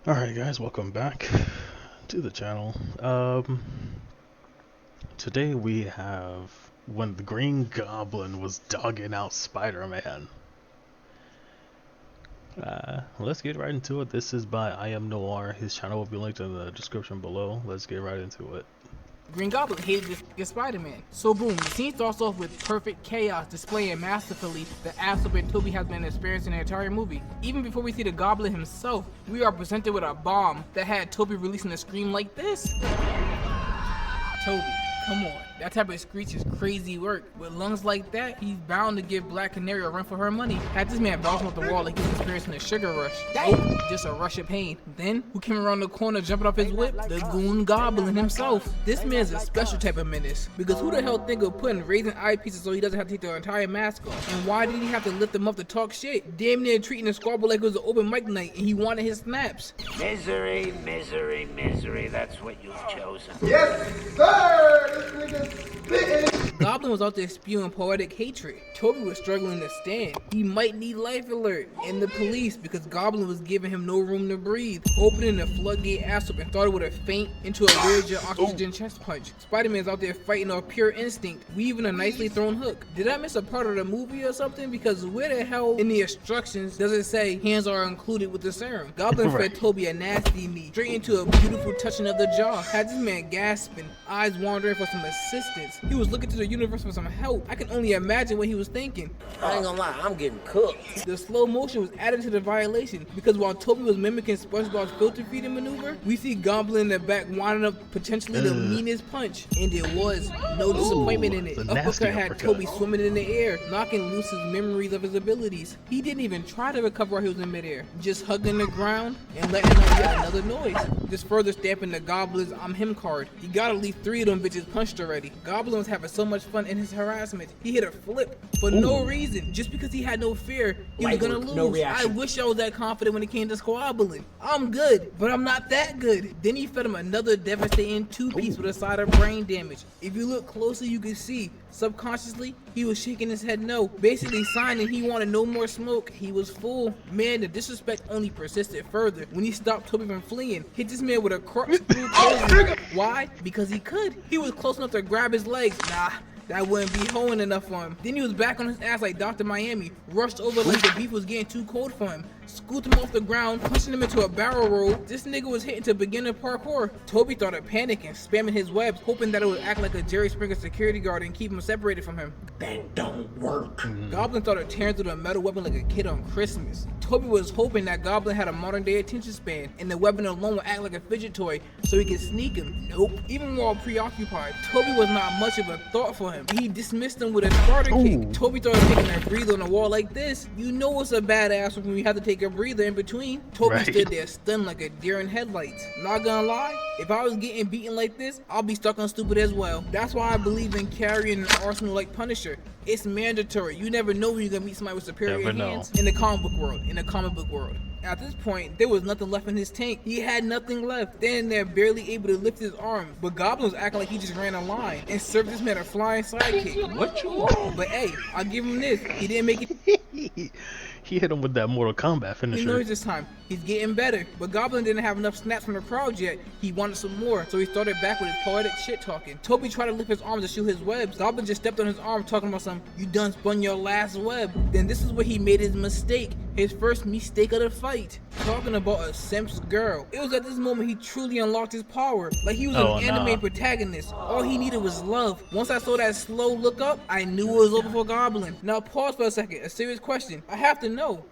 Alright guys, welcome back to the channel. Today we have when the Green Goblin was dogging out Spider-Man. Let's get right into it. This is by I Am Noir. His channel will be linked in the description below. Let's get right into it. Green Goblin hated this Spider-Man. So boom, the scene starts off with perfect chaos, displaying masterfully the aspect Toby has been experiencing the entire movie. Even before we see the Goblin himself, we are presented with a bomb that had Toby releasing a scream like this. Toby, come on. That type of screech is crazy work. With lungs like that, he's bound to give Black Canary a run for her money. Had this man bouncing off the wall like he's experiencing a sugar rush. Oh, just a rush of pain. Then, who came around the corner jumping off his whip? The Goon Goblin himself. This man's a special type of menace. Because who the hell think of putting raisin eye pieces so he doesn't have to take the entire mask off? And why did he have to lift him up to talk shit? Damn near treating the squabble like it was an open mic night and he wanted his snaps. Misery, misery, misery, that's what you've chosen. Yes, sir! This nigga's spitting! Goblin was out there spewing poetic hatred. Toby was struggling to stand. He might need life alert and the police because Goblin was giving him no room to breathe, opening the floodgate ass up and started with a feint into a weird oxygen chest punch. Spider-Man's out there fighting off pure instinct, weaving a nicely thrown hook. Did I miss a part of the movie or something? Because where the hell in the instructions does it say hands are included with the serum? Goblin fed Toby a nasty knee, straight into a beautiful touching of the jaw. Had this man gasping, eyes wandering for some assistance. He was looking to the universe for some help. I can only imagine what he was thinking. I ain't gonna lie, I'm getting cooked. The slow motion was added to the violation because while Toby was mimicking SpongeBob's filter feeding maneuver, we see Goblin in the back winding up potentially the meanest punch, and it was no disappointment in it. Uppercut had Toby swimming in the air, knocking loose his memories of his abilities. He didn't even try to recover while he was in midair, just hugging the ground and letting out yet another noise. Just further stamping the Goblin's I'm him card. He got at least 3 of them bitches punched already. Goblin was having so much fun in his harassment. He hit a flip for no reason, just because he had no fear he was gonna lose. No reaction. I wish I was that confident when it came to squabbling. I'm good, but I'm not that good. Then he fed him another devastating 2-piece with a side of brain damage. If you look closely, you can see subconsciously he was shaking his head no, basically signing he wanted no more smoke. He was full. Man, the disrespect only persisted further when he stopped Toby from fleeing. Hit this man with a crutch through clothing. Why? Because he could. He was close enough to grab his legs. Nah, that wouldn't be hoeing enough for him. Then he was back on his ass like Dr. Miami, rushed over like the beef was getting too cold for him, scooped him off the ground, pushing him into a barrel roll. This nigga was hitting to beginner parkour. Toby started panicking, spamming his webs, hoping that it would act like a Jerry Springer security guard and keep him separated from him. That don't work. Goblin started tearing through the metal weapon like a kid on Christmas. Toby was hoping that Goblin had a modern day attention span and the weapon alone would act like a fidget toy so he could sneak him. Nope. Even while preoccupied, Toby was not much of a thought for him. He dismissed him with a starter kick. Toby started taking a breather on the wall like this. You know it's a badass when you have to take a breather in between. Toby stood there stunned like a deer in headlights. Not gonna lie, if I was getting beaten like this, I'll be stuck on stupid as well. That's why I believe in carrying an arsenal like Punisher. It's mandatory. You never know when you're gonna meet somebody with superior hands in the comic book world. At this point, there was nothing left in his tank. He had nothing left. Standing there, barely able to lift his arm. But Goblin was acting like he just ran a line and served this man a flying sidekick. What you want? But hey, I'll give him this. He didn't make it. He hit him with that Mortal Kombat finisher. He knows this time. He's getting better. But Goblin didn't have enough snaps from the crowd yet. He wanted some more, so he started back with his poetic shit talking. Toby tried to lift his arms to shoot his webs. Goblin just stepped on his arm talking about some, you done spun your last web. Then this is where he made his mistake. His first mistake of the fight. Talking about a simp's girl. It was at this moment he truly unlocked his power. Like he was an anime protagonist. All he needed was love. Once I saw that slow look up, I knew it was over for Goblin. Now pause for a second. A serious question. I have to know.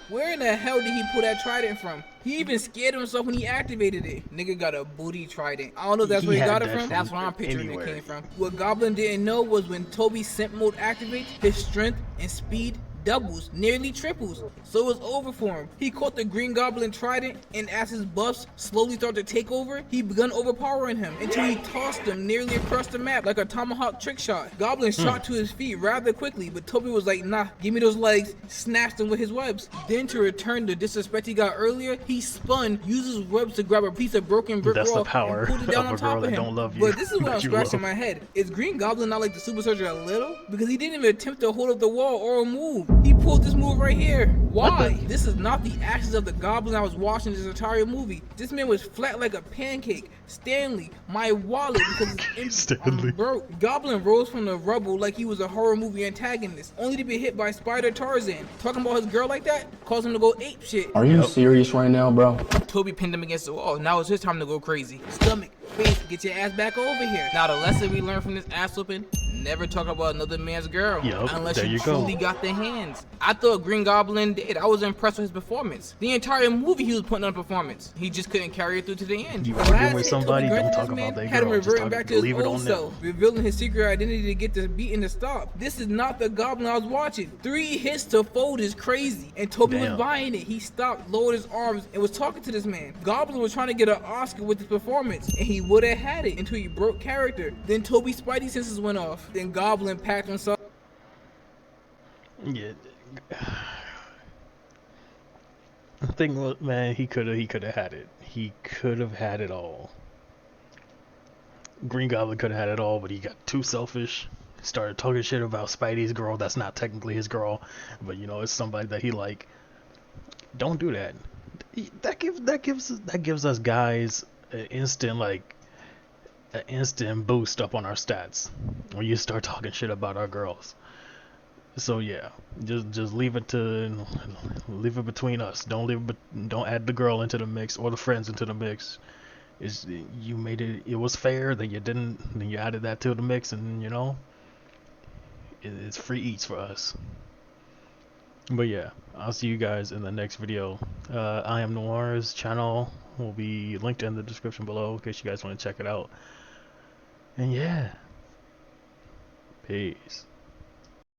Where in the hell did he pull that trident from? He even scared himself when he activated it. Nigga got a booty trident. I don't know if that's where he got it from. That's where I'm picturing it came from. What Goblin didn't know was when Toby's simp mode activates, his strength and speed doubles, nearly triples. So it was over for him. He caught the Green Goblin trident, and as his buffs slowly started to take over, he began overpowering him until he tossed him nearly across the map like a tomahawk trick shot. Goblin shot to his feet rather quickly, but Toby was like, nah, give me those legs, snatched him with his webs. Then to return the disrespect he got earlier, he spun, used his webs to grab a piece of broken brick wall and pulled it down on top of him. But this is what I'm scratching my head. Is Green Goblin not like the super soldier a little? Because he didn't even attempt to hold up the wall or move. He pulled this move right here. Why? This is not the actions of the goblin I was watching this entire movie. This man was flat like a pancake. Stanley, my wallet, because it's empty. Stanley. I'm broke. Goblin rose from the rubble like he was a horror movie antagonist, only to be hit by Spider Tarzan. Talking about his girl like that caused him to go ape shit. Are you serious right now, bro? Toby pinned him against the wall. Now it's his time to go crazy. Stomach, face, get your ass back over here. Now the lesson we learned from this ass whooping: never talk about another man's girl unless you truly got the hands. I thought Green Goblin did. I was impressed with his performance. The entire movie he was putting on a performance. He just couldn't carry it through to the end. You arguing with somebody, don't talk about their had him girl. Just reverting back to his leave it old on them. self, revealing his secret identity to get this beating to stop. This is not the Goblin I was watching. 3 hits to fold is crazy, and Toby was buying it. He stopped, lowered his arms, and was talking to this man. Goblin was trying to get an Oscar with his performance, and he would have had it until he broke character. Then Toby's Spidey senses went off. Then Goblin packed himself. Yeah. The thing was, man, he could have had it. He could have had it all. Green Goblin could have had it all, but he got too selfish. Started talking shit about Spidey's girl. That's not technically his girl, but you know, it's somebody that he like. Don't do that. That gives us guys an instant boost up on our stats when you start talking shit about our girls. So yeah, just leave it between us. Don't add the girl into the mix or the friends into the mix. You made it was fair, then you added that to the mix, and you know, it's free eats for us. But yeah, I'll see you guys in the next video. I am Noir's channel will be linked in the description below in case you guys want to check it out. And yeah, peace.